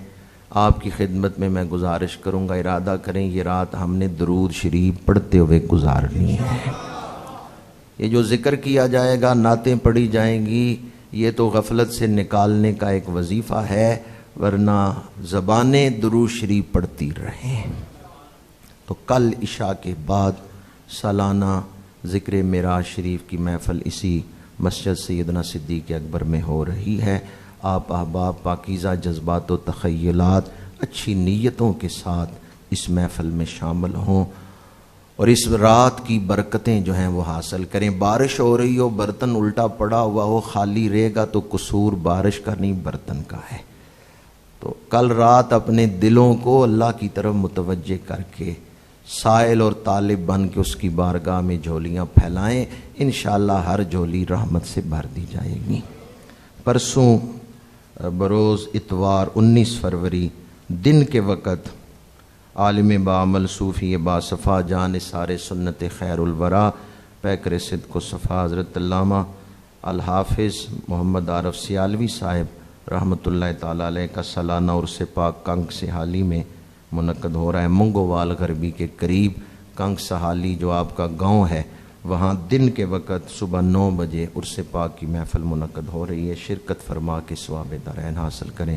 آپ کی خدمت میں میں گزارش کروں گا، ارادہ کریں یہ رات ہم نے درود شریف پڑھتے ہوئے گزارنی ہے۔ یہ جو ذکر کیا جائے گا، نعتیں پڑھی جائیں گی، یہ تو غفلت سے نکالنے کا ایک وظیفہ ہے، ورنہ زبانیں درود شریف پڑھتی رہیں۔ تو کل عشاء کے بعد سالانہ ذکر معراج شریف کی محفل اسی مسجد سیدنا صدیق اکبر میں ہو رہی ہے۔ آپ احباب پاکیزہ جذبات و تخیلات، اچھی نیتوں کے ساتھ اس محفل میں شامل ہوں اور اس رات کی برکتیں جو ہیں وہ حاصل کریں۔ بارش ہو رہی ہو، برتن الٹا پڑا ہوا ہو، خالی رہے گا تو قصور بارش کا نہیں برتن کا ہے۔ تو کل رات اپنے دلوں کو اللہ کی طرف متوجہ کر کے سائل اور طالب بن کے اس کی بارگاہ میں جھولیاں پھیلائیں، انشاءاللہ ہر جھولی رحمت سے بھر دی جائے گی۔ پرسوں بروز اتوار 19 فروری دن کے وقت عالم بعمل صوفی باصفا جان سارے سنت خیر الورا پیکر صدق و صفا حضرت علامہ الحافظ محمد عارف سیالوی صاحب رحمۃ اللہ تعالی علیہ کا سالانہ عرس پاک کنگ سہالی میں منعقد ہو رہا ہے۔ منگووال غربی کے قریب کنگ سہالی جو آپ کا گاؤں ہے، وہاں دن کے وقت صبح 9 بجے عرس پاک کی محفل منعقد ہو رہی ہے۔ شرکت فرما کے ثواب دارین حاصل کریں۔